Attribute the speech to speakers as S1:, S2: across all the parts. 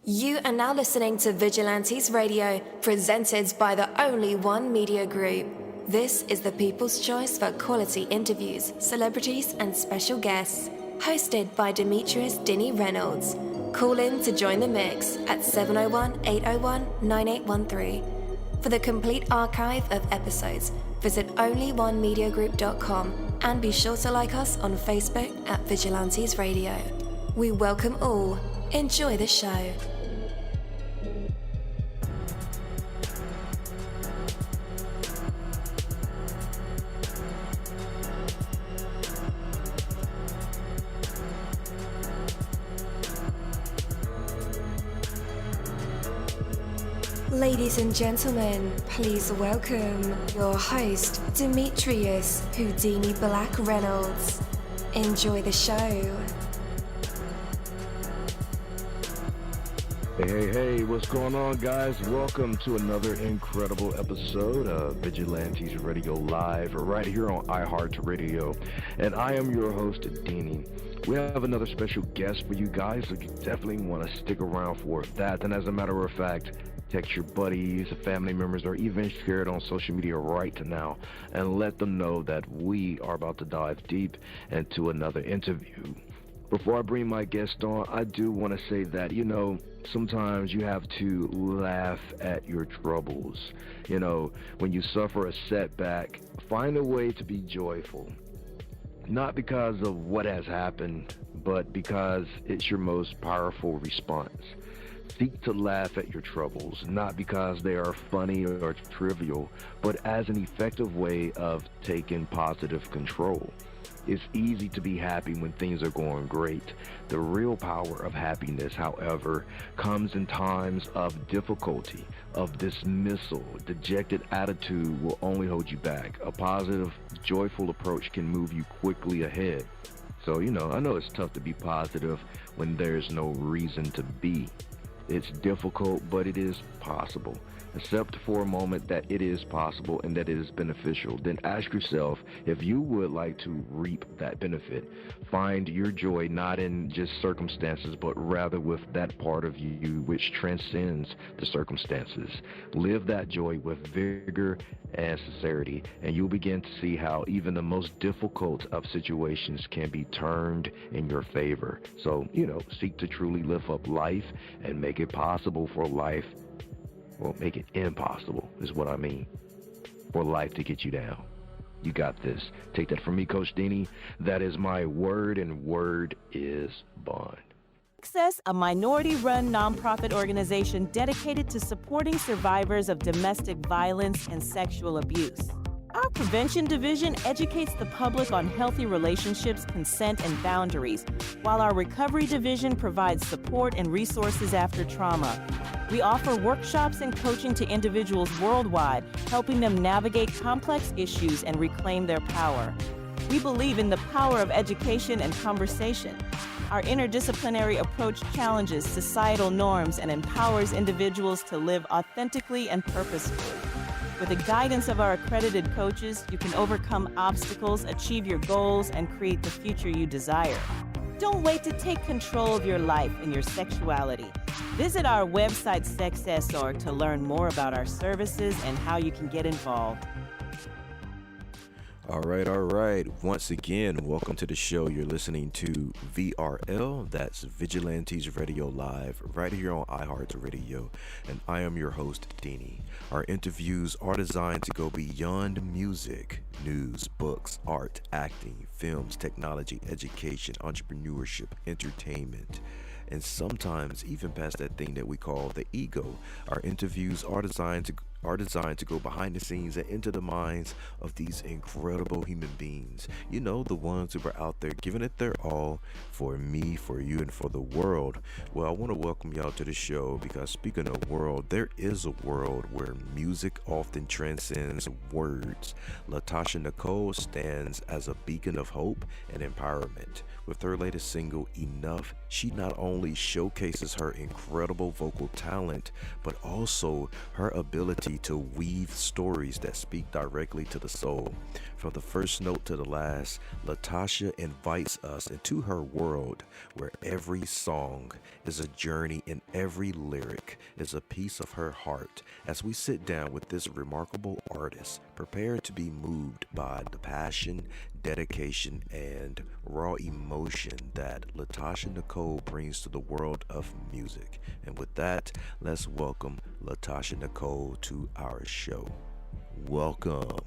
S1: You are now listening to Vigilantes Radio, presented by the Only One Media Group. This is the people's choice for quality interviews, celebrities, and special guests. Hosted by Demetrius-Reynolds. Call in to join the mix at 701-801-9813. For the complete archive of episodes, visit onlyonemediagroup.com and be sure to like us on Facebook at Vigilantes Radio. We welcome all. Enjoy the show. Ladies and gentlemen, please welcome your host, Demetrius-Reynolds. Enjoy the show.
S2: Hey, what's going on, guys? Welcome to another incredible episode of Vigilantes Radio Live, right here on iHeartRadio. And I am your host, Deanie. We have another special guest for you guys, so you definitely want to stick around for that. And as a matter of fact, text your buddies, family members, or even share it on social media right now and let them know that we are about to dive deep into another interview. Before I bring my guest on, I do want to say that, sometimes you have to laugh at your troubles. When you suffer a setback, find a way to be joyful. Not because of what has happened, but because it's your most powerful response. Seek to laugh at your troubles, not because they are funny or trivial, but as an effective way of taking positive control. It's easy to be happy when things are going great. The real power of happiness, however, comes in times of difficulty, of dismissal. Dejected attitude will only hold you back. A positive, joyful approach can move you quickly ahead. So, I know it's tough to be positive when there's no reason to be. It's difficult, but it is possible. Accept for a moment that it is possible and that it is beneficial. Then ask yourself if you would like to reap that benefit. Find your joy not in just circumstances, but rather with that part of you which transcends the circumstances. Live that joy with vigor and sincerity, and you'll begin to see how even the most difficult of situations can be turned in your favor. So, seek to truly live up life and make it possible for life. Well, make it impossible is what I mean, for life to get you down. You got this. Take that from me, Coach Deanie. That is my word, and word is bond.
S3: Access, a minority-run nonprofit organization dedicated to supporting survivors of domestic violence and sexual abuse. Our prevention division educates the public on healthy relationships, consent, and boundaries, while our recovery division provides support and resources after trauma. We offer workshops and coaching to individuals worldwide, helping them navigate complex issues and reclaim their power. We believe in the power of education and conversation. Our interdisciplinary approach challenges societal norms and empowers individuals to live authentically and purposefully. With the guidance of our accredited coaches, you can overcome obstacles, achieve your goals, and create the future you desire. Don't wait to take control of your life and your sexuality. Visit our website, Sexessor, to learn more about our services and how you can get involved.
S4: All right. Once again, welcome to the show. You're listening to VRL, that's Vigilantes Radio Live, right here on iHeartRadio, and I am your host, Deanie. Our interviews are designed to go beyond music, news, books, art, acting, films, technology, education, entrepreneurship, entertainment, and sometimes even past that thing that we call the ego. Our interviews are designed to go behind the scenes and into the minds of these incredible human beings. The ones who are out there giving it their all for me, for you, and for the world. Well, I want to welcome y'all to the show because speaking of world, there is a world where music often transcends words. Latasha Nicole stands as a beacon of hope and empowerment. With her latest single, Enough, she not only showcases her incredible vocal talent, but also her ability ability to weave stories that speak directly to the soul. From the first note to the last, Latasha invites us into her world where every song is a journey and every lyric is a piece of her heart. As we sit down with this remarkable artist, prepared to be moved by the passion, dedication, and raw emotion that Latasha Nicole brings to the world of music. And with that, let's welcome Latasha Nicole to our show. Welcome.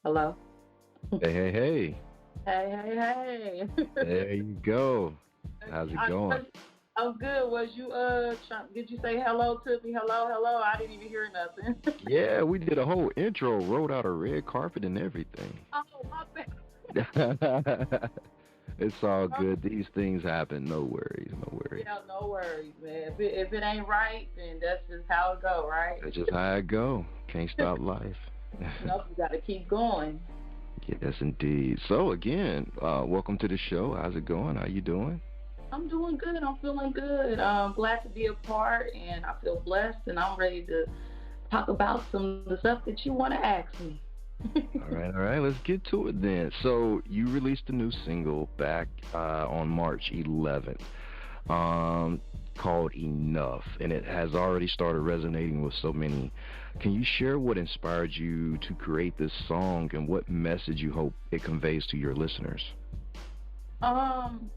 S5: Hello.
S2: Hey.
S5: Hey, hey, hey.
S2: There you go. How's it going?
S5: I'm good. Was you did you say hello to me? Hello? I didn't even hear nothing.
S2: Yeah, we did a whole intro, wrote out a red carpet and everything.
S5: Oh, my bad.
S2: It's all good. These things happen. No worries.
S5: Yeah, no worries, man. If it ain't right, then that's just how it go, right?
S2: That's just how it go. Can't stop life.
S5: Nope, you got to keep going.
S2: Yes, indeed. So again, welcome to the show. How's it going? How you doing?
S5: I'm doing good. I'm feeling good. I'm glad to be a part, and I feel blessed, and I'm ready to talk about some of the stuff that you want to ask me.
S2: All right. Let's get to it then. So you released a new single back on March 11th called Enough, and it has already started resonating with so many. Can you share what inspired you to create this song and what message you hope it conveys to your listeners?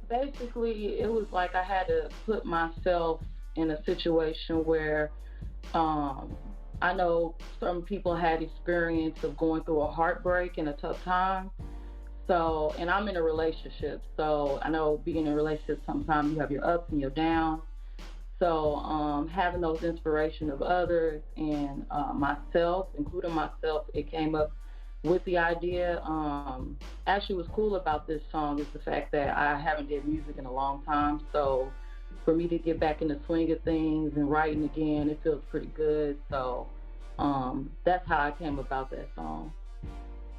S5: Basically, it was like I had to put myself in a situation where I know some people had experience of going through a heartbreak and a tough time. So, and I'm in a relationship, so I know being in a relationship, sometimes you have your ups and your downs. So having those inspiration of others and myself, including myself, it came up with the idea. Actually, what's cool about this song is the fact that I haven't did music in a long time. So for me to get back in the swing of things and writing again, it feels pretty good. So that's how I came about that song.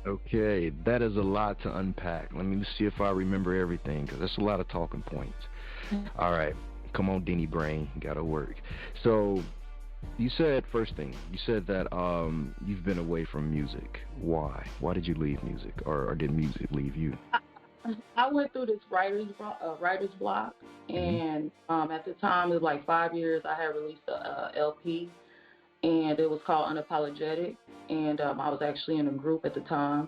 S2: Okay, that is a lot to unpack. Let me see if I remember everything, because that's a lot of talking points. All right. Come on, Denny Brain, gotta work. So you said, first thing, you said that you've been away from music. Why? Why did you leave music, or did music leave you?
S5: I went through this writer's block, and at the time, it was like 5 years, I had released a LP, and it was called Unapologetic, and I was actually in a group at the time.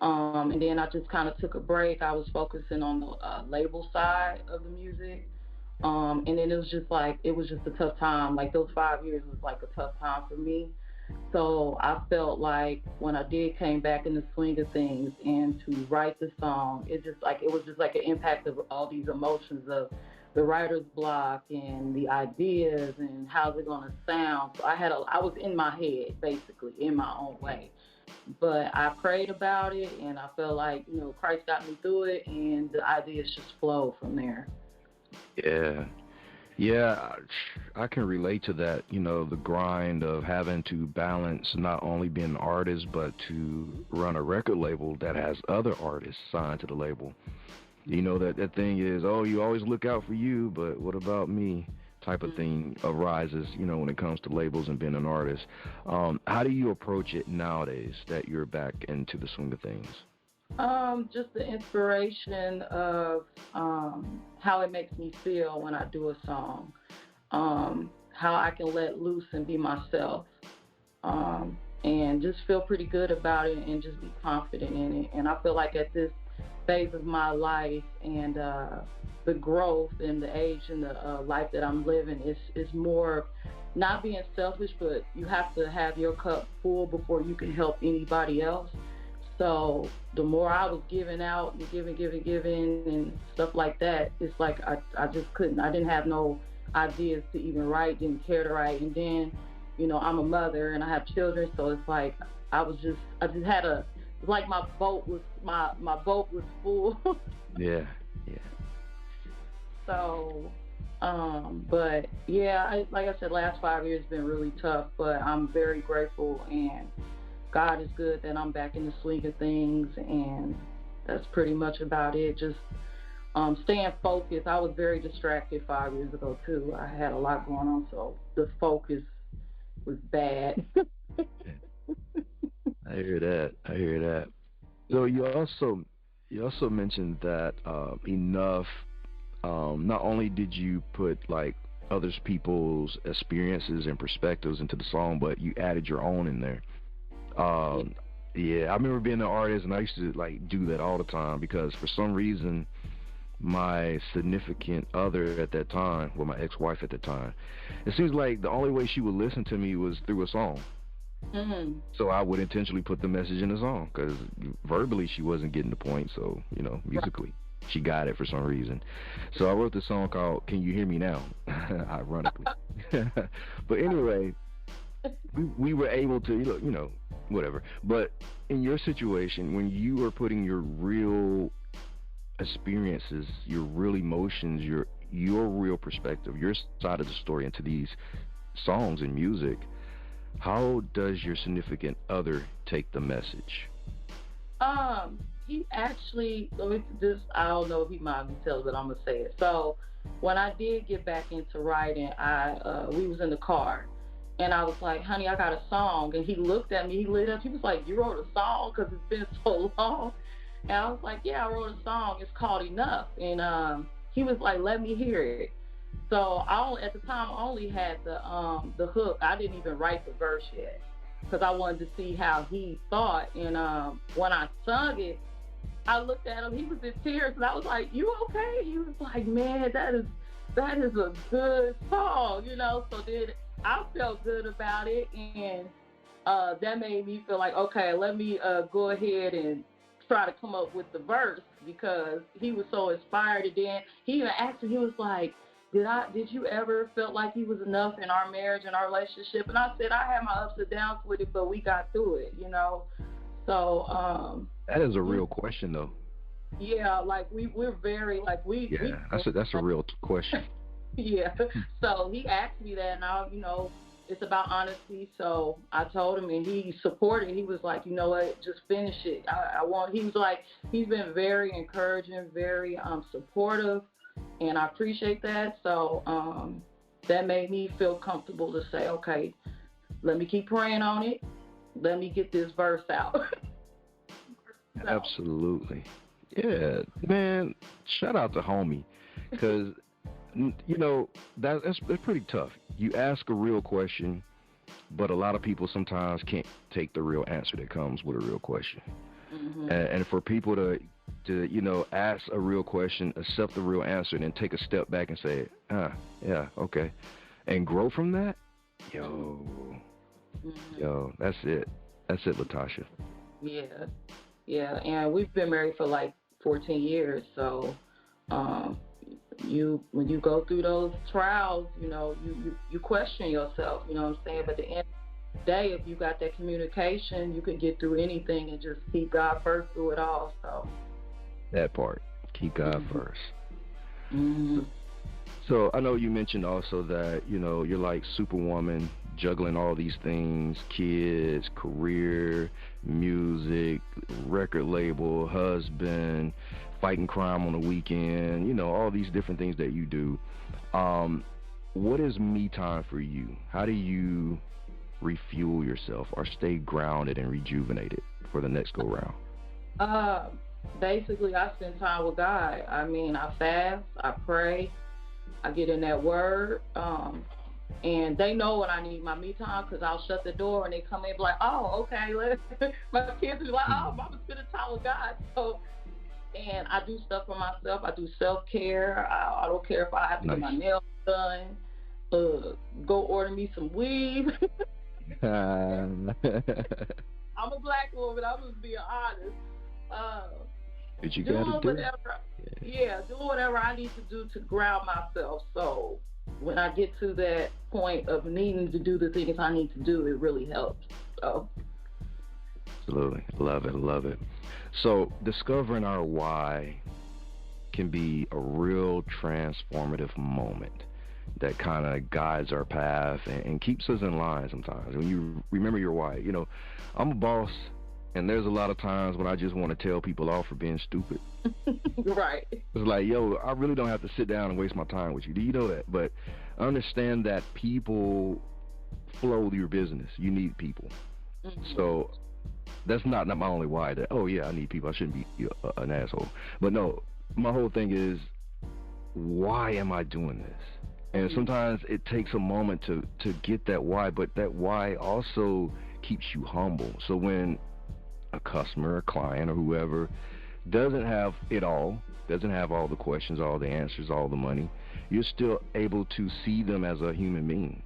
S5: And then I just kind of took a break. I was focusing on the label side of the music. And then it was just a tough time. Like those 5 years was like a tough time for me. So I felt like when I did came back in the swing of things and to write the song, it was just like an impact of all these emotions of the writer's block and the ideas and how's it gonna sound. So I was in my head basically in my own way. But I prayed about it and I felt like, Christ got me through it and the ideas just flowed from there.
S2: Yeah, I can relate to that, the grind of having to balance not only being an artist, but to run a record label that has other artists signed to the label. That thing is, you always look out for you, but what about me type of thing arises, when it comes to labels and being an artist. How do you approach it nowadays that you're back into the swing of things?
S5: Just the inspiration of how it makes me feel when I do a song, how I can let loose and be myself, and just feel pretty good about it and just be confident in it. And I feel like at this phase of my life and the growth and the age and the life that I'm living is more not being selfish, but you have to have your cup full before you can help anybody else. So the more I was giving out and giving and stuff like that, it's like I just couldn't. I didn't have no ideas to even write, didn't care to write. And then, I'm a mother and I have children, so it's like I just had it's like my boat was full.
S2: Yeah.
S5: So, but yeah, like I said, last 5 years has been really tough, but I'm very grateful and God is good that I'm back in the swing of things, and that's pretty much about it. Just staying focused. I was very distracted 5 years ago too. I had a lot going on, so the focus was bad.
S2: I hear that. So you also mentioned that enough. Not only did you put like others people's experiences and perspectives into the song, but you added your own in there. Yeah, I remember being an artist, and I used to like do that all the time because for some reason, my significant other at that time, well, my ex-wife at the time, it seems like the only way she would listen to me was through a song.
S5: Mm-hmm.
S2: So I would intentionally put the message in the song because verbally she wasn't getting the point. So musically she got it for some reason. So I wrote this song called "Can You Hear Me Now?" Ironically, but anyway, we were able to whatever. But in your situation, when you are putting your real experiences, your real emotions, your real perspective, your side of the story into these songs and music, how does your significant other take the message?
S5: He actually, I don't know if he mind me telling, but I'm gonna say it. So when I did get back into writing, we was in the car, and I was like, honey, I got a song. And he looked at me, he lit up, he was like, you wrote a song? Because it's been so long. And I was like, yeah, I wrote a song, it's called Enough. And he was like, let me hear it. So at the time I only had the hook. I didn't even write the verse yet because I wanted to see how he thought. And when I sung it, I looked at him, he was in tears, and I was like, you okay? He was like, man, that is a good song, So then I felt good about it, and that made me feel like, okay, let me go ahead and try to come up with the verse because he was so inspired. And then he even asked me, he was like, did you ever feel like he was enough in our marriage and our relationship? And I said, I had my ups and downs with it, but we got through it, So
S2: that is a real question, though.
S5: Yeah, like we're very like we.
S2: Yeah, that's a real question.
S5: Yeah. So he asked me that, and it's about honesty. So I told him, and he supported. He was like, you know what, just finish it. He was like, he's been very encouraging, very supportive, and I appreciate that. So that made me feel comfortable to say, okay, let me keep praying on it. Let me get this verse out.
S2: Absolutely. Yeah, man, shout out to homie, because, that's pretty tough. You ask a real question, but a lot of people sometimes can't take the real answer that comes with a real question. Mm-hmm. And for people to ask a real question, accept the real answer, and then take a step back and say, yeah, okay, and grow from that, yo, that's it, Latasha.
S5: Yeah, and we've been married for like 14 years, so when you go through those trials, you question yourself, you know what I'm saying? But at the end of the day, if you got that communication, you can get through anything and just keep God first through it all. So
S2: that part, keep God first.
S5: Mm-hmm.
S2: So I know you mentioned also that, you're like Superwoman, juggling all these things, kids, career, music, record label, husband, fighting crime on the weekend, all these different things that you do. What is me time for you? How do you refuel yourself or stay grounded and rejuvenated for the next go round?
S5: Basically, I spend time with God. I mean, I fast, I pray, I get in that word, and they know when I need my me time because I'll shut the door and they come in and be like, oh, okay, my kids be like, oh, Mama spending time with God. So, and I do stuff for myself. I do self-care. I don't care if I have to get my nails done, go order me some weave. I'm a black woman. I'm just being honest.
S2: But you gotta do
S5: whatever. Yeah, do whatever I need to do to ground myself. So when I get to that point of needing to do the things I need to do, it really helps. So.
S2: Absolutely. Love it. So discovering our why can be a real transformative moment that kind of guides our path and keeps us in line sometimes. When you remember your why, I'm a boss And there's a lot of times when I just want to tell people off for being stupid.
S5: Right.
S2: It's like, yo, I really don't have to sit down and waste my time with you. Do you know that? But understand that people flow your business. You need people. So that's not my only why. That, oh, yeah, I need people. I shouldn't be an asshole. But no, my whole thing is, why am I doing this? And sometimes it takes a moment to get that why, but that why also keeps you humble. So when a customer, a client, or whoever doesn't have it all, doesn't have all the questions, all the answers, all the money, you're still able to see them as a human being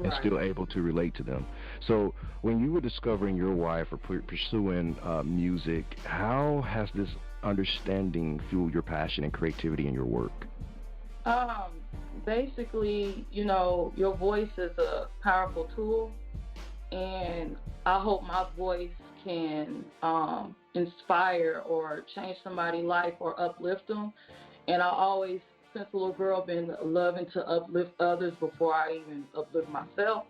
S2: and still able to relate to them. So when you were discovering your why for pursuing music, how has this understanding fueled your passion and creativity in your work?
S5: Basically, you know, your voice is a powerful tool, and I hope my voice can inspire or change somebody's life or uplift them. And I always, since a little girl, been loving to uplift others before I even uplift myself.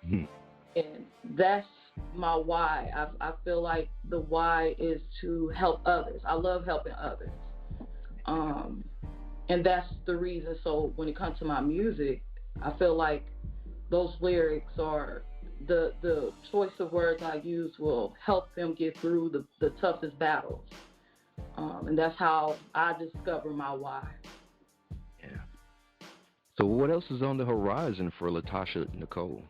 S5: And that's my why. I feel like the why is to help others. I love helping others. And that's the reason. So when it comes to my music, I feel like those lyrics or the choice of words I use will help them get through the toughest battles. And that's how I discover my why.
S2: Yeah. So what else is on the horizon for Latasha Nicole?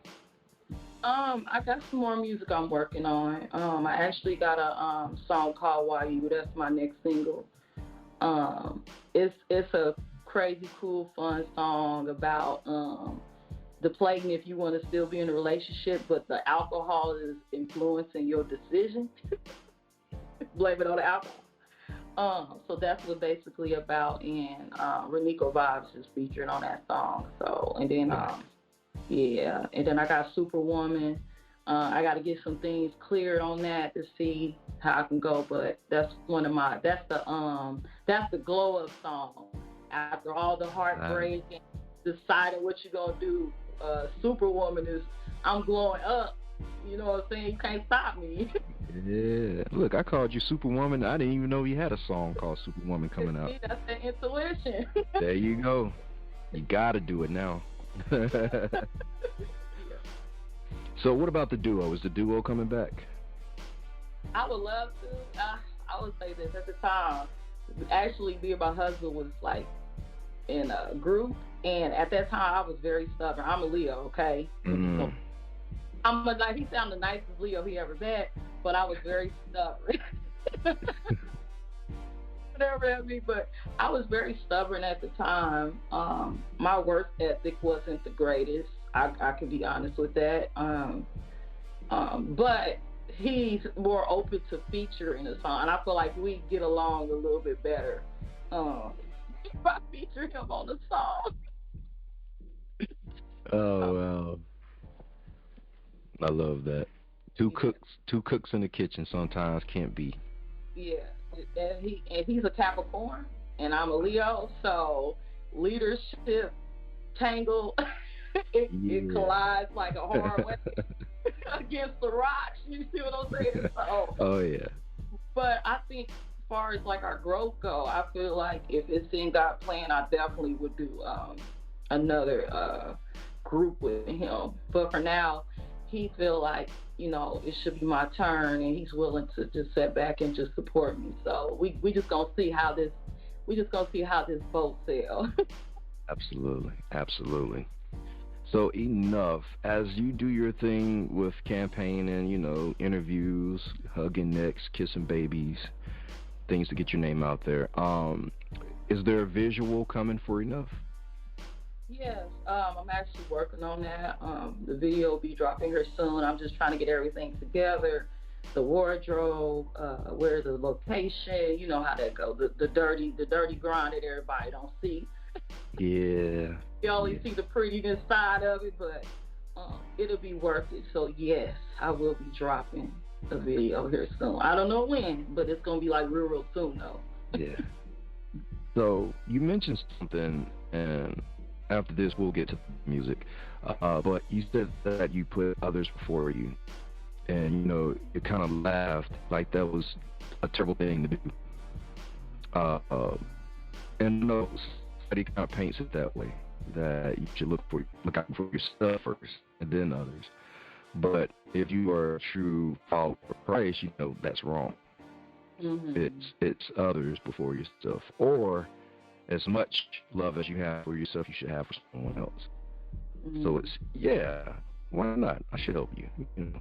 S5: I got some more music I'm working on. I actually got a song called Why You. That's my next single. It's a crazy, cool, fun song about the plaguing if you want to still be in a relationship, but the alcohol is influencing your decision. Blame it on the alcohol. So that's what basically about, and Renico Vibes is featured on that song. So, and then yeah, and then I got Superwoman. I got to get some things cleared on that to see how I can go, but that's one of my, that's the glow up song. After all the heartbreak and deciding what you're gonna do, Superwoman is, I'm glowing up. You know what I'm saying? You can't stop me.
S2: Yeah. Look, I called you Superwoman. I didn't even know you had a song called Superwoman coming out.
S5: See, that's the intuition.
S2: There you go. You gotta do it now. So what about the duo? Is the duo coming back?
S5: I would love to. I would say this. At the time, actually, me and my husband was like in a group, and at that time, I was very stubborn. I'm a Leo, okay? So he sounded the nicest Leo he ever met, but I was very stubborn. Whatever that means, but I was very stubborn at the time. My work ethic wasn't the greatest. I can be honest with that. But he's more open to featuring a song, and I feel like we get along a little bit better if I feature him on the song.
S2: Oh, wow. I love that. Two cooks in the kitchen sometimes can't be.
S5: Yeah, and he's a Capricorn, and I'm a Leo, so leadership tangle, it collides like a hard way against the rocks. You see what I'm saying? So,
S2: oh yeah.
S5: But I think as far as like our growth go, I feel like if it's in God's plan, I definitely would do another group with him. But for now, he feel like, you know, it should be my turn, and he's willing to just sit back and just support me. So we just gonna see how this boat sails.
S2: Absolutely. So enough, as you do your thing with campaigning, you know, interviews, hugging necks, kissing babies, things to get your name out there. Is there a visual coming for Enough?
S5: Yes, I'm actually working on that. The video will be dropping here soon. I'm just trying to get everything together. The wardrobe, where the location, you know how that goes. The dirty grind that everybody don't see.
S2: Yeah.
S5: You only see the prettiness side of it, but it'll be worth it. So yes, I will be dropping a video here soon. I don't know when, but it's gonna be like real soon though.
S2: Yeah. So you mentioned something, and after this we'll get to music. But you said that you put others before you. and you know, you kind of laughed like that was a terrible thing to do. And no, somebody kind of paints it that way, that you should look out for yourself first and then others. But if you are a true follower of Christ, you know that's wrong. It's others before yourself, or as much love as you have for yourself, you should have for someone else. So it's, why not? I should help you, you know,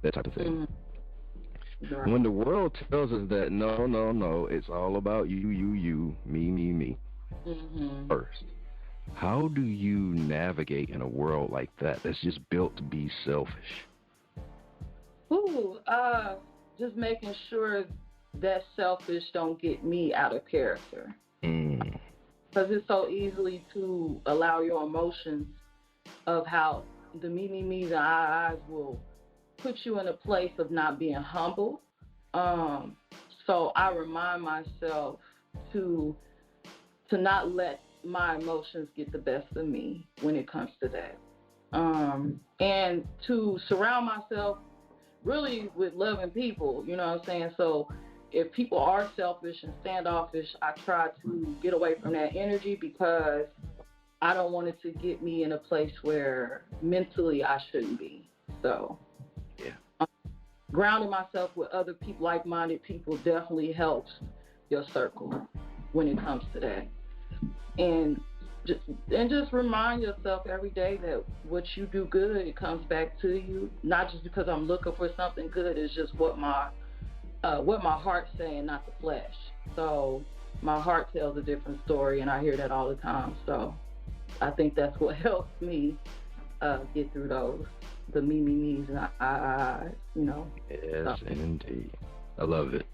S2: that type of thing. Right. When the world tells us that no, it's all about you, me first. How do you navigate in a world like that that's just built to be selfish?
S5: Just making sure that selfish don't get me out of character. Because it's so easily to allow your emotions of how the me's and I's will put you in a place of not being humble. So I remind myself to not let my emotions get the best of me when it comes to that. And to surround myself really with loving people, you know what I'm saying? So if people are selfish and standoffish, I try to get away from that energy, because I don't want it to get me in a place where mentally I shouldn't be. So grounding myself with other people, like-minded people, definitely helps your circle when it comes to that. And just remind yourself every day that what you do good, it comes back to you. Not just because I'm looking for something good, it's just what my heart's saying, not the flesh. So my heart tells a different story, and I hear that all the time. So I think that's what helps me get through the me's and I, you know.
S2: Yes, indeed. I love it.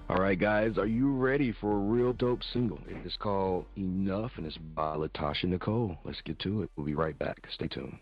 S2: All right, guys, are you ready for a real dope single? It is called Enough, and it's by Latasha Nicole. Let's get to it. We'll be right back. Stay tuned.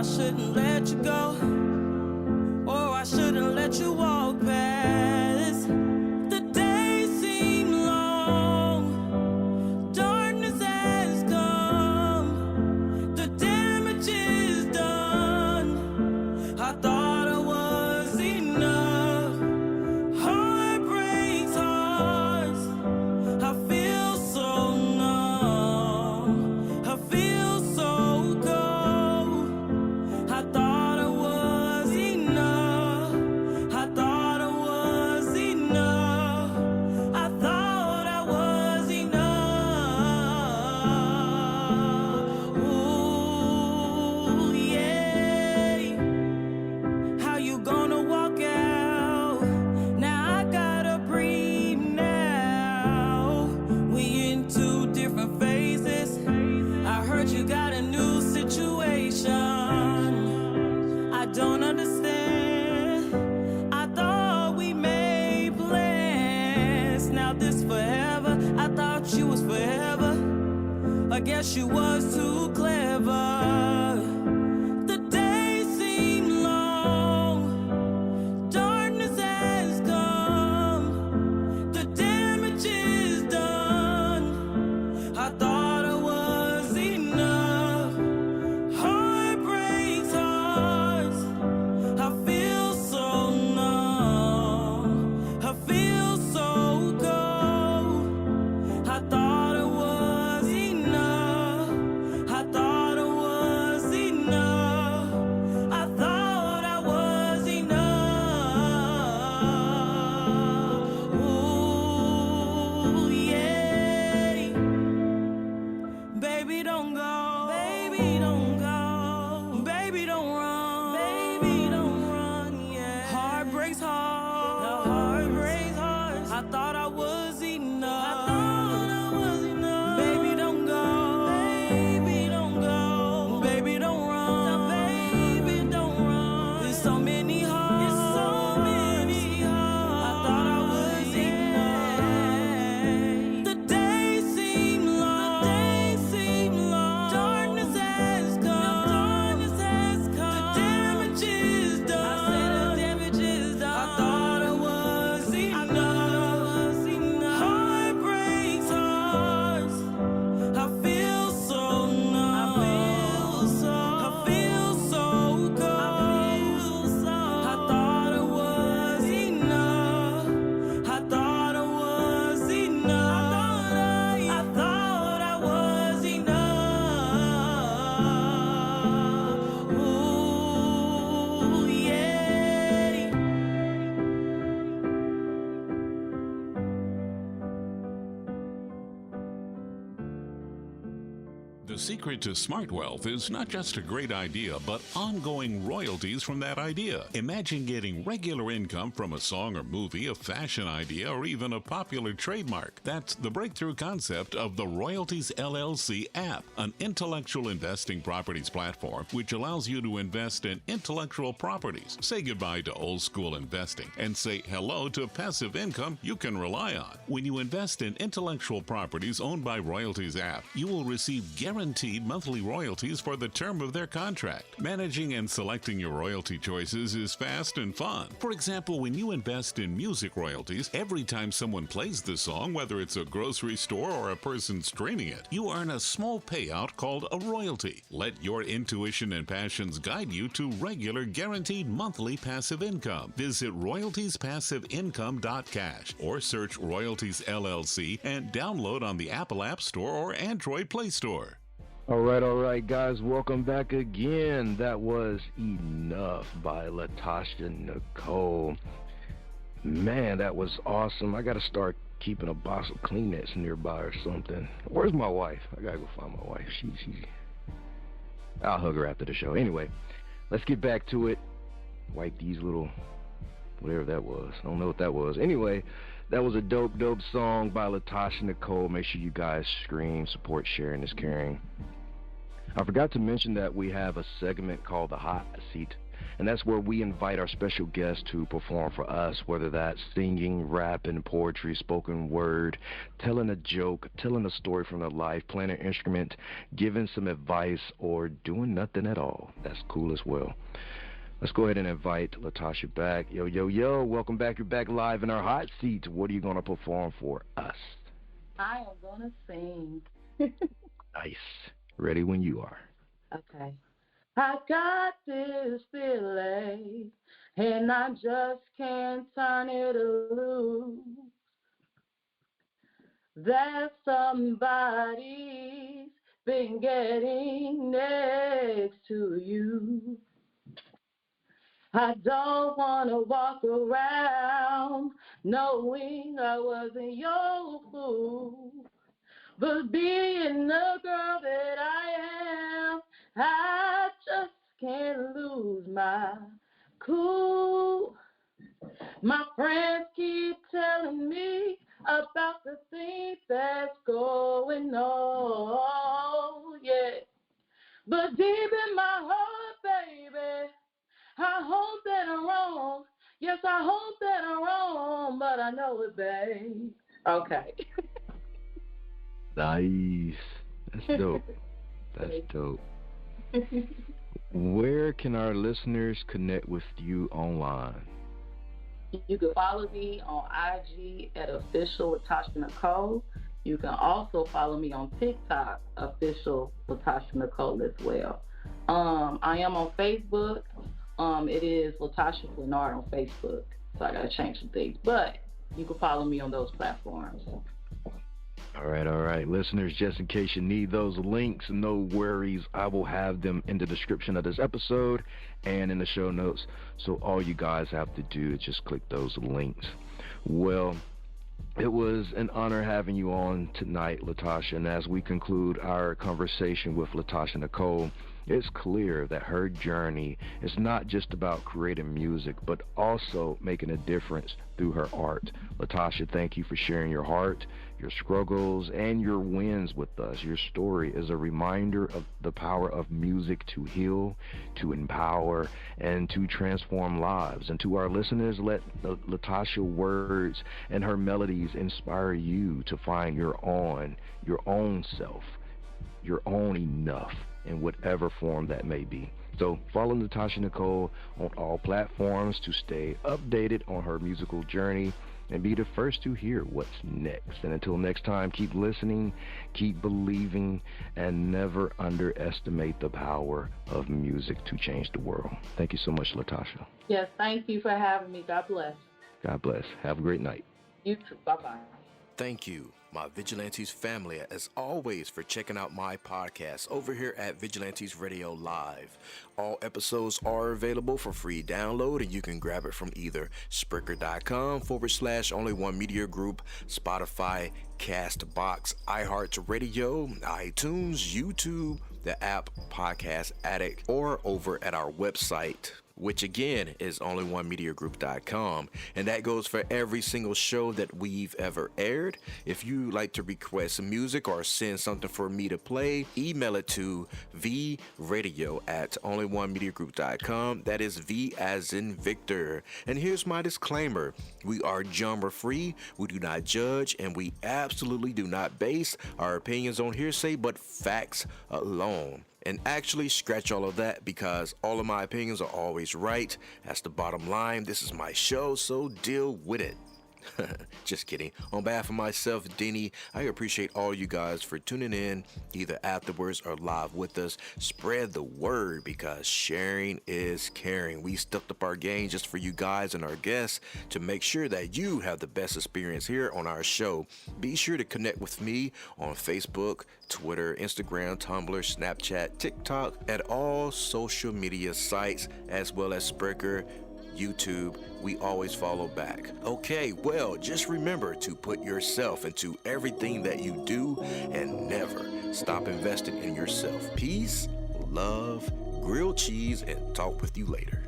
S6: Shouldn't let you go, or I shouldn't let you walk past. The days seem long, darkness has come, the damage is done. I thought I was enough. Heart breaks hearts, I feel so numb, I feel so cold. I thought I was enough. I thought I was enough. I thought I was enough. Ooh, yeah. How you gonna walk out? Now I gotta breathe now. We in two different phases. I heard you got a new situation. I don't understand. I thought we made plans. Now this forever. I thought you was forever. I guess you was too clever. The days seem long, darkness has come, the damage is done. I thought I was enough. Heart breaks hearts, I feel so numb, I feel so cold. I thought I was enough. I thought I was
S7: secret to smart wealth is not just a great idea, but ongoing royalties from that idea. Imagine getting regular income from a song or movie, a fashion idea, or even a popular trademark. That's the breakthrough concept of the Royalties LLC app, an intellectual investing properties platform which allows you to invest in intellectual properties. Say goodbye to old school investing and say hello to passive income you can rely on. When you invest in intellectual properties owned by Royalties app, you will receive guaranteed monthly royalties for the term of their contract. Managing and selecting your royalty choices is fast and fun. For example, when you invest in music royalties, every time someone plays the song, whether it's a grocery store or a person streaming it, you earn a small payout called a royalty. Let your intuition and passions guide you to regular guaranteed monthly passive income. Visit royaltiespassiveincome.cash or search Royalties LLC and download on the Apple App Store or Android Play Store.
S2: All right, guys, welcome back again. That was Enough by Latasha Nicole. Man, that was awesome. I got to start keeping a box of Kleenex nearby or something. Where's my wife? I got to go find my wife. I'll hug her after the show. Anyway, let's get back to it. Wipe these little, whatever that was. I don't know what that was. Anyway, that was a dope song by Latasha Nicole. Make sure you guys scream, support, sharing is caring. I forgot to mention that we have a segment called The Hot Seat, and that's where we invite our special guests to perform for us, whether that's singing, rapping, poetry, spoken word, telling a joke, telling a story from their life, playing an instrument, giving some advice, or doing nothing at all. That's cool as well. Let's go ahead and invite Latasha back. Yo, welcome back. You're back live in our hot seat. What are you going to perform for us?
S5: I am going to sing.
S2: Nice. Ready when you are.
S5: Okay. I got this feeling, and I just can't turn it loose. That somebody's been getting next to you. I don't want to walk around knowing I wasn't your fool. But being the girl that I am, I just can't lose my cool. My friends keep telling me about the things that's going on, yeah. But deep in my heart, baby, I hope that I'm wrong. Yes, I hope that I'm wrong, but I know it, babe. Okay.
S2: Nice. That's dope. That's dope. Where can our listeners connect with you online?
S5: You can follow me on IG at official Latasha Nicole. You can also follow me on TikTok, official Latasha Nicole as well. I am on Facebook. It is Latasha Bernard on Facebook, so I gotta change some things. But you can follow me on those platforms.
S2: All right. Listeners, just in case you need those links, no worries. I will have them in the description of this episode and in the show notes. So all you guys have to do is just click those links. Well, it was an honor having you on tonight, Latasha. And as we conclude our conversation with Latasha Nicole, it's clear that her journey is not just about creating music, but also making a difference through her art. Latasha, thank you for sharing your heart, your struggles, and your wins with us. Your story is a reminder of the power of music to heal, to empower, and to transform lives. And to our listeners, let Latasha's words and her melodies inspire you to find your own self, your own enough, in whatever form that may be. So follow Latasha Nicole on all platforms to stay updated on her musical journey and be the first to hear what's next. And until next time, keep listening, keep believing, and never underestimate the power of music to change the world. Thank you so much, Latasha.
S5: Yes, thank you for having me. God bless.
S2: God bless. Have a great night.
S5: You too. Bye-bye.
S4: Thank you, my Vigilantes family, as always, for checking out my podcast over here at Vigilantes Radio Live. All episodes are available for free download, and you can grab it from either Spreaker.com/Only One Media Group, Spotify, Castbox, iHeartRadio, iTunes, YouTube, the app Podcast Addict, or over at our website, which again is onlyonemediagroup.com, and that goes for every single show that we've ever aired. If you like to request some music or send something for me to play, email it to vradio@onlyonemediagroup.com. That is V as in Victor. And here's my disclaimer: we are genre free, we do not judge, and we absolutely do not base our opinions on hearsay but facts alone. And actually, scratch all of that, because all of my opinions are always right. That's the bottom line. This is my show, so deal with it. Just kidding. On behalf of myself, Denny, I appreciate all you guys for tuning in, either afterwards or live with us. Spread the word, because sharing is caring. We stepped up our game just for you guys and our guests to make sure that you have the best experience here on our show. Be sure to connect with me on Facebook, Twitter, Instagram, Tumblr, Snapchat, TikTok, at all social media sites, as well as Spreaker, YouTube. We always follow back. Okay, well, just remember to put yourself into everything that you do and never stop investing in yourself. Peace, love, grilled cheese, and talk with you later.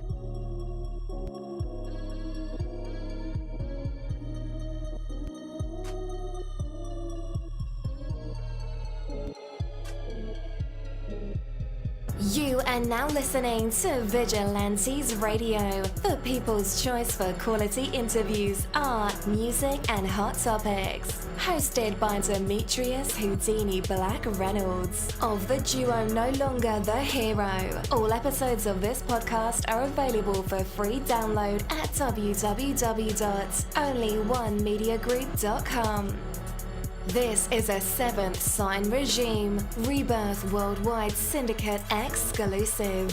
S1: You are now listening to Vigilantes Radio, the people's choice for quality interviews, art, music, and hot topics. Hosted by Demetrius-Reynolds of the duo No Longer the Hero. All episodes of this podcast are available for free download at www.onlyonemediagroup.com. This is a Seventh Sign Regime Rebirth Worldwide Syndicate exclusive.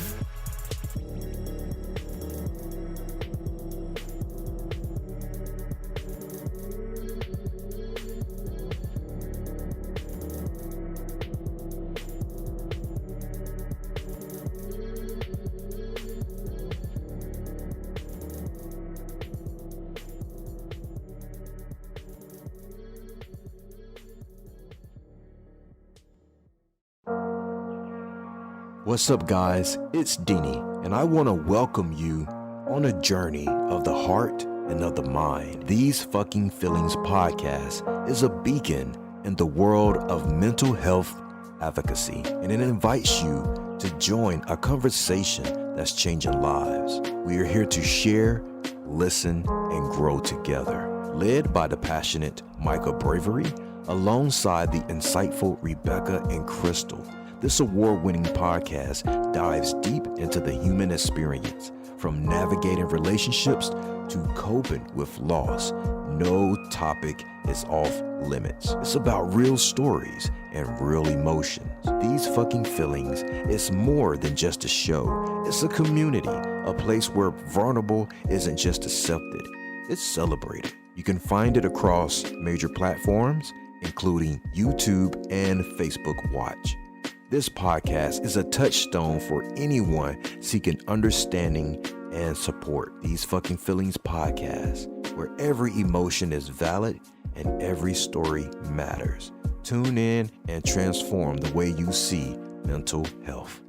S4: What's up, guys? It's Denny, and I want to welcome you on a journey of the heart and of the mind. These Fucking Feelings podcast is a beacon in the world of mental health advocacy, and it invites you to join a conversation that's changing lives. We are here to share, listen, and grow together. Led by the passionate Micah Bravery, alongside the insightful Rebecca and Crystal. This award-winning podcast dives deep into the human experience, from navigating relationships to coping with loss. No topic is off limits. It's about real stories and real emotions. These Fucking Feelings is more than just a show. It's a community, a place where vulnerable isn't just accepted, it's celebrated. You can find it across major platforms, including YouTube and Facebook Watch. This podcast is a touchstone for anyone seeking understanding and support. These Fucking Feelings podcast, where every emotion is valid and every story matters. Tune in and transform the way you see mental health.